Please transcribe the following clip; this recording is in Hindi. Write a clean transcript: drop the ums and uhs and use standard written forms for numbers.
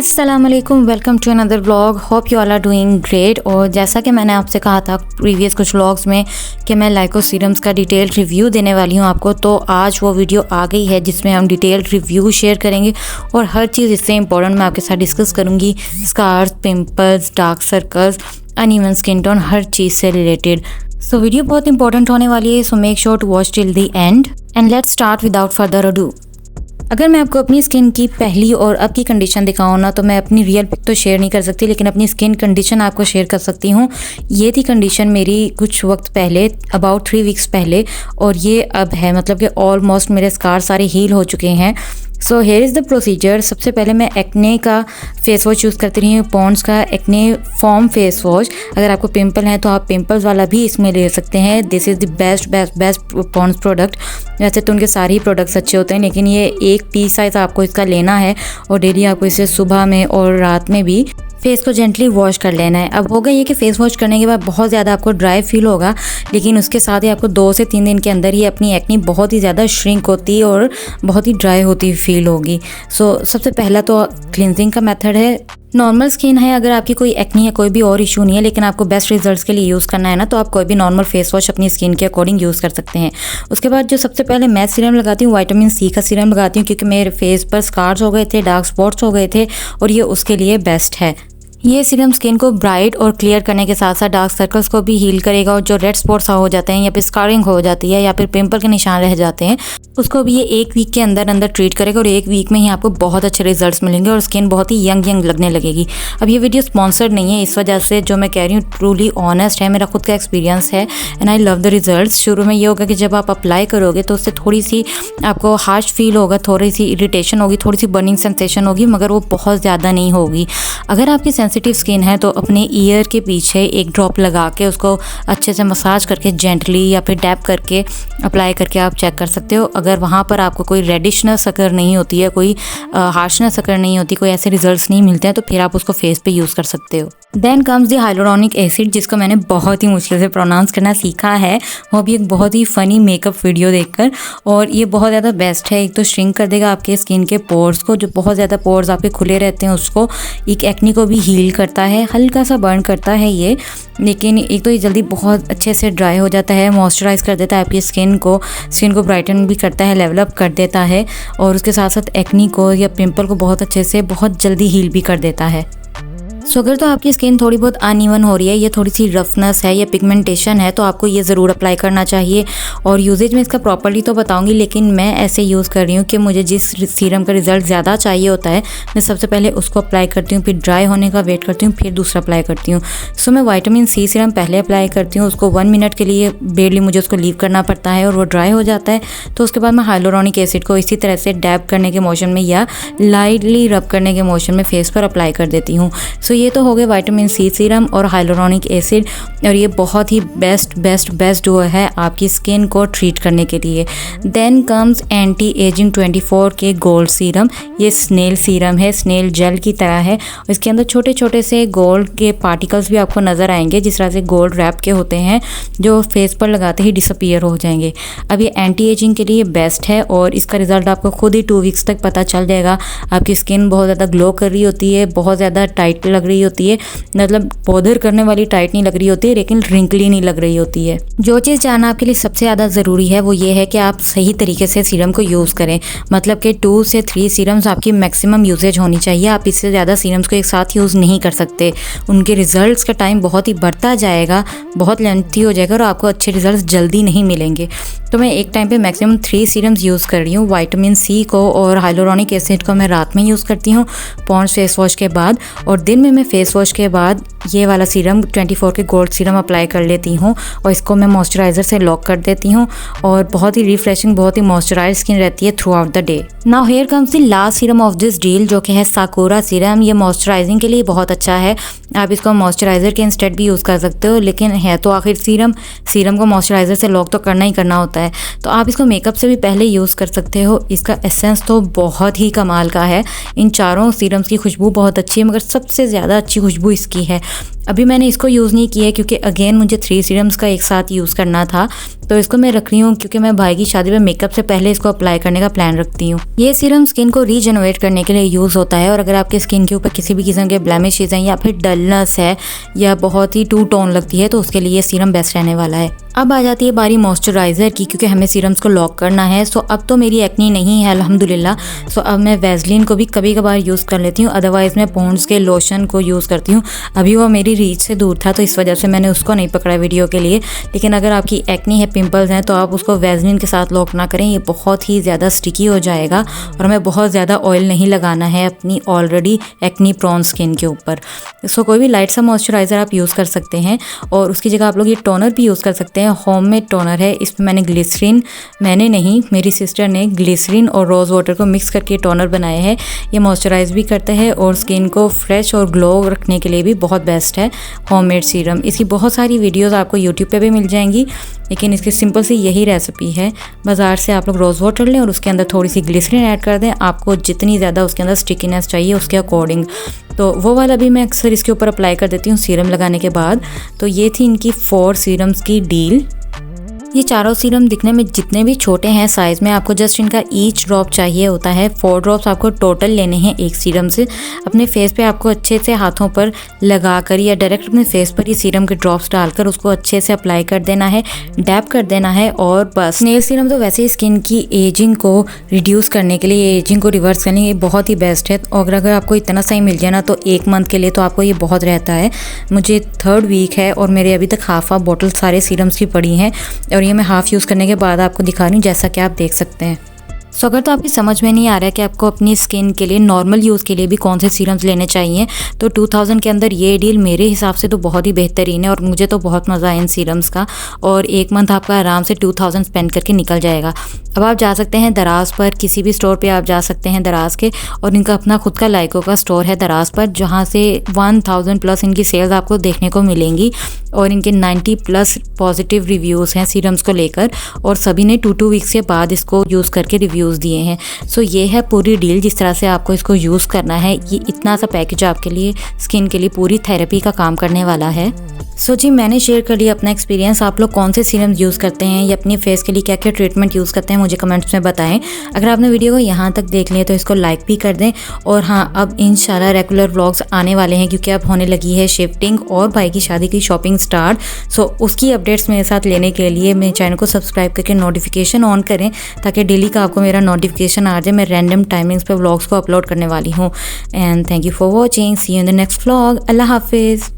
अस्सलामुअलैकुम, welcome to another vlog. Hope you all are doing great. और जैसा कि मैंने आपसे कहा था प्रीवियस कुछ व्लॉग्स में कि मैं लाइको सीरम्स का डिटेल रिव्यू देने वाली हूं आपको, तो आज वो वीडियो आ गई है जिसमें हम डिटेल रिव्यू शेयर करेंगे और हर चीज़ इससे इंपॉर्टेंट मैं आपके साथ डिस्कस करूँगी। Scars, pimples, dark circles, uneven skin tone, हर चीज़ से रिलेटेड। सो वीडियो बहुत इंपॉर्टेंट होने वाली है, so make sure to watch till the end and let's start without further ado. अगर मैं आपको अपनी स्किन की पहली और अब की कंडीशन दिखाऊँ ना, तो मैं अपनी रियल पिक तो शेयर नहीं कर सकती, लेकिन अपनी स्किन कंडीशन आपको शेयर कर सकती हूँ। ये थी कंडीशन मेरी कुछ वक्त पहले, अबाउट 3 वीक्स पहले, और ये अब है, मतलब कि ऑलमोस्ट मेरे स्कार सारे हील हो चुके हैं। So here is the procedure. सबसे पहले मैं एक्ने का फेस वॉश यूज़ करती रही हूँ, पॉन्ड्स का एक्ने फॉर्म फेस वॉश। अगर आपको पिंपल हैं तो आप पिंपल्स वाला भी इसमें ले सकते हैं। This is the best Pond's product. वैसे तो उनके सारे ही प्रोडक्ट्स अच्छे होते हैं, लेकिन ये एक पीस साइज़ आपको इसका लेना है और डेली आपको इसे सुबह में और रात में भी फेस को जेंटली वॉश कर लेना है। अब होगा ये कि फेस वॉश करने के बाद बहुत ज़्यादा आपको ड्राई फील होगा, लेकिन उसके साथ ही आपको 2 से 3 दिन के अंदर ही अपनी एक्नी बहुत ही ज़्यादा श्रिंक होती है और बहुत ही ड्राई होती फील होगी। सो सबसे पहला तो क्लिनजिंग का मेथड है। नॉर्मल स्किन है, अगर आपकी कोई एक्नी या कोई भी और इशू नहीं है, लेकिन आपको बेस्ट रिजल्ट्स के लिए यूज़ करना है ना, तो आप कोई भी नॉर्मल फेस वॉश अपनी स्किन के अकॉर्डिंग यूज़ कर सकते हैं। उसके बाद जो सबसे पहले मैं सीरम लगाती हूँ, विटामिन सी का सीरम लगाती हूँ, क्योंकि मेरे फेस पर स्कार्स हो गए थे, डार्क स्पॉट्स हो गए थे, और ये उसके लिए बेस्ट है। ये सीरम स्किन को ब्राइट और क्लियर करने के साथ साथ डार्क सर्कल्स को भी हील करेगा, और जो रेड स्पॉट्स हो जाते हैं या फिर स्कारिंग हो जाती है या फिर पिंपल के निशान रह जाते हैं, उसको भी ये 1 वीक के अंदर अंदर ट्रीट करेगा, और 1 वीक में ही आपको बहुत अच्छे रिजल्ट्स मिलेंगे और स्किन बहुत ही यंग लगने लगेगी। अब ये वीडियो स्पॉन्सर्ड नहीं है, इस वजह से जो मैं कह रही हूँ ट्रूली ऑनेस्ट है, मेरा खुद का एक्सपीरियंस है and I love the results. शुरू में ये होगा कि जब आप अप्लाई करोगे तो उससे थोड़ी सी आपको हार्श फील होगा, थोड़ी सी इरिटेशन होगी, थोड़ी सी बर्निंग सेंसेशन होगी, मगर वो बहुत ज़्यादा नहीं होगी। अगर आपकी सेंसिटिव स्किन है तो अपने ईयर के पीछे एक ड्रॉप लगा के उसको अच्छे से मसाज करके जेंटली या फिर डैप करके अप्लाई करके आप चेक कर सकते हो। अगर वहाँ पर आपको कोई रेडिशनेस अगर नहीं होती है, कोई हार्शनेस अगर नहीं होती, कोई ऐसे रिजल्ट्स नहीं मिलते हैं, तो फिर आप उसको फेस पे यूज़ कर सकते हो। Then comes the hyaluronic acid, जिसको मैंने बहुत ही मुश्किल से प्रोनाउंस करना सीखा है, वो भी एक बहुत ही फ़नी मेकअप वीडियो देखकर, और ये बहुत ज़्यादा बेस्ट है। एक तो श्रिंक कर देगा आपके स्किन के पोर्स को, जो बहुत ज़्यादा पोर्स आपके खुले रहते हैं उसको, एक एक्नी को भी हील करता है, हल्का सा बर्न करता है ये, लेकिन एक तो ये जल्दी बहुत अच्छे से ड्राई हो जाता है, मॉइस्चराइज कर देता है आपकी स्किन को ब्राइटन भी करता है, लेवल अप कर देता है, और उसके साथ साथ एक्नी को या पिंपल को बहुत अच्छे से बहुत जल्दी हील भी कर देता है। सो अगर तो आपकी स्किन थोड़ी बहुत अनइवन हो रही है, ये थोड़ी सी रफनेस है या पिगमेंटेशन है, तो आपको ये ज़रूर अप्लाई करना चाहिए। और यूजेज में इसका प्रॉपर्ली तो बताऊंगी, लेकिन मैं ऐसे यूज़ कर रही हूँ कि मुझे जिस सीरम का रिजल्ट ज़्यादा चाहिए होता है, मैं सबसे पहले उसको अप्लाई करती हूँ, फिर ड्राई होने का वेट करती हूँ, फिर दूसरा अप्लाई करती हूँ। सो मैं विटामिन सी सीरम पहले अप्लाई करती हूँ, उसको 1 मिनट के लिए बेरली मुझे उसको लीव करना पड़ता है और वो ड्राई हो जाता है। तो उसके बाद मैं हाइलुरोनिक एसिड को इसी तरह से डैब करने के मोशन में या लाइटली रब करने के मोशन में फेस पर अप्लाई कर देती हूँ। सो ये तो हो गए विटामिन सी सीरम और हाइलुरोनिक एसिड, और ये बहुत ही बेस्ट डुओ है आपकी स्किन को ट्रीट करने के लिए। देन कम्स एंटी एजिंग 24 के गोल्ड सीरम। ये स्नेल सीरम है, स्नेल जेल की तरह है, और इसके अंदर छोटे छोटे से गोल्ड के पार्टिकल्स भी आपको नज़र आएंगे, जिस तरह से गोल्ड रैप के होते हैं, जो फेस पर लगाते ही डिसअपीयर हो जाएंगे। अब ये एंटी एजिंग के लिए बेस्ट है, और इसका रिजल्ट आपको खुद ही 2 वीक्स तक पता चल जाएगा। आपकी स्किन बहुत ज़्यादा ग्लो कर रही होती है, बहुत ज़्यादा टाइट लग रही होती है, मतलब बॉदर करने वाली टाइट नहीं लग रही होती है, लेकिन रिंकली नहीं लग रही होती है। जो चीज़ जानना आपके लिए सबसे ज़्यादा ज़रूरी है वो ये है कि आप सही तरीके से सीरम को यूज़ करें, मतलब कि 2 से 3 सीरम्स आपकी मैक्सिमम यूजेज होनी चाहिए। आप इससे ज़्यादा सीरम्स को एक साथ यूज़ नहीं कर सकते, उनके रिजल्ट्स का टाइम बहुत ही बढ़ता जाएगा, बहुत लेंथी हो जाएगा और आपको अच्छे रिजल्ट्स जल्दी नहीं मिलेंगे। तो मैं एक टाइम पे मैक्सिमम 3 सीरम्स यूज़ कर रही हूँ। विटामिन सी को और हाइलुरोनिक एसिड को मैं रात में यूज़ करती हूँ पॉन्ड्स फेस वॉश के बाद, और दिन में मैं फेस वॉश के बाद ये वाला सीरम 24 के गोल्ड सीरम अप्लाई कर लेती हूँ, और इसको मैं मॉइस्चराइज़र से लॉक कर देती हूँ, और बहुत ही रिफ्रेशिंग, बहुत ही मॉइस्चराइज स्किन रहती है through out the day. Now here comes the last serum of this deal, जो कि है साकुरा सीरम। ये मॉइस्चराइजिंग के लिए बहुत अच्छा है, आप इसको मॉइस्चराइज़र के इंस्टेड भी यूज़ कर सकते हो, लेकिन है तो आखिर सीरम को मॉइस्चराइज़र से लॉक तो करना ही करना होता है, तो आप इसको मेकअप से भी पहले यूज़ कर सकते हो। इसका एसेंस तो बहुत ही कमाल का है। इन चारों सीरम्स की खुशबू बहुत अच्छी है, मगर सबसे ज़्यादा अच्छी खुशबू इसकी है। अभी मैंने इसको यूज़ नहीं किया है क्योंकि अगेन मुझे 3 सीरम्स का एक साथ यूज़ करना था, तो इसको मैं रख रही हूँ क्योंकि मैं भाई की शादी में मेकअप से पहले इसको अप्लाई करने का प्लान रखती हूँ। ये सीरम स्किन को रीजनरेट करने के लिए यूज़ होता है और अगर आपके स्किन के ऊपर किसी भी किस्म के ब्लेमिशेस हैं या फिर डलनेस है या बहुत ही टू टोन लगती है तो उसके लिए ये सीरम बेस्ट रहने वाला है। अब आ जाती है बारी मॉइस्चराइज़र की, क्योंकि हमें सीरम्स को लॉक करना है। सो अब तो मेरी एक्नी नहीं है अल्हम्दुलिल्लाह। सो अब मैं वैसलीन को भी कभी कभार यूज़ कर लेती हूँ, अदरवाइज़ मैं पॉन्ड्स के लोशन को यूज़ करती हूँ। अभी वो मेरी रीच से दूर था तो इस वजह से मैंने उसको नहीं पकड़ा वीडियो के लिए। लेकिन अगर आपकी एक्नी है, पिंपल्स हैं, तो आप उसको वैसलीन के साथ लॉक ना करें, ये बहुत ही ज़्यादा स्टिकी हो जाएगा और हमें बहुत ज़्यादा ऑयल नहीं लगाना है अपनी ऑलरेडी एक्नी प्रॉन स्किन के ऊपर। सो कोई भी लाइट सा मॉइस्चराइज़र आप यूज़ कर सकते हैं और उसकी जगह आप लोग ये टोनर भी यूज़ कर सकते हैं। होममेड टोनर है, इसमें मैंने ग्लिसरीन, मैंने नहीं मेरी सिस्टर ने ग्लिसरीन और रोज़ वाटर को मिक्स करके टोनर बनाया है। ये मॉइस्चराइज भी करता है और स्किन को फ्रेश और ग्लो रखने के लिए भी बहुत बेस्ट है होममेड सीरम। इसकी बहुत सारी वीडियोस आपको यूट्यूब पे भी मिल जाएंगी, लेकिन इसकी सिंपल सी यही रेसिपी है। बाज़ार से आप लोग रोज़ वाटर लें और उसके अंदर थोड़ी सी ग्लिसरीन ऐड कर दें, आपको जितनी ज़्यादा उसके अंदर स्टिकीनेस चाहिए उसके अकॉर्डिंग। तो वो वाला भी मैं अक्सर इसके ऊपर अप्लाई कर देती हूँ सीरम लगाने के बाद। तो ये थी इनकी 4 सीरम्स की डील। ये चारों सीरम दिखने में जितने भी छोटे हैं साइज़ में, आपको जस्ट इनका ईच ड्रॉप चाहिए होता है। 4 ड्रॉप्स आपको टोटल लेने हैं एक सीरम से। अपने फेस पे आपको अच्छे से हाथों पर लगाकर या डायरेक्ट अपने फेस पर ही सीरम के ड्रॉप्स डालकर उसको अच्छे से अप्लाई कर देना है, डैप कर देना है और बस। नेल सीरम तो वैसे ही स्किन की एजिंग को रिड्यूस करने के लिए, एजिंग को रिवर्स करने के लिए बहुत ही बेस्ट है। और अगर आपको इतना सही मिल जाए ना तो 1 मंथ के लिए तो आपको ये बहुत रहता है। मुझे 3rd वीक है और मेरे अभी तक हाफ बॉटल सारे सीरम्स की पड़ी हैं और ये मैं हाफ़ यूज़ करने के बाद आपको दिखा रही हूँ, जैसा कि आप देख सकते हैं। सो अगर तो आपकी समझ में नहीं आ रहा है कि आपको अपनी स्किन के लिए नॉर्मल यूज़ के लिए भी कौन से सीरम्स लेने चाहिए, तो 2000 के अंदर ये डील मेरे हिसाब से तो बहुत ही बेहतरीन है और मुझे तो बहुत मज़ा आया इन सीरम्स का। और 1 मंथ आपका आराम से 2000 स्पेंड करके निकल जाएगा। अब आप जा सकते हैं दराज पर, किसी भी स्टोर पे आप जा सकते हैं दराज के, और इनका अपना खुद का लाइको का स्टोर है दराज पर, जहाँ से 1000 प्लस इनकी सेल्स आपको देखने को मिलेंगी और इनके 90 प्लस पॉजिटिव रिव्यूज़ हैं सीरम्स को लेकर और सभी ने 2 वीक्स के बाद इसको यूज़ करके रिव्यूज़ दिए हैं। सो ये है पूरी डील, जिस तरह से आपको इसको यूज़ करना है। ये इतना सा पैकेज आपके लिए स्किन के लिए पूरी थेरेपी का काम करने वाला है। सो जी, मैंने शेयर कर लिया अपना एक्सपीरियंस। आप लोग कौन से सीरम यूज़ करते हैं या अपनी फेस के लिए क्या क्या ट्रीटमेंट यूज़ करते हैं, मुझे कमेंट्स में बताएं। अगर आपने वीडियो को यहाँ तक देख लिया तो इसको लाइक भी कर दें। और हाँ, अब इंशाल्लाह रेगुलर व्लॉग्स आने वाले हैं क्योंकि अब होने लगी है शिफ्टिंग और भाई की शादी की शॉपिंग स्टार्ट। सो उसकी अपडेट्स मेरे साथ लेने के लिए मेरे चैनल को सब्सक्राइब करके नोटिफिकेशन ऑन करें ताकि डेली का आपको मेरा नोटिफिकेशन आ जाए। मैं रैंडम टाइमिंग्स पर व्लॉग्स को अपलोड करने वाली हूँ। And thank you for watching. See you in the next vlog. Allah हाफिज़।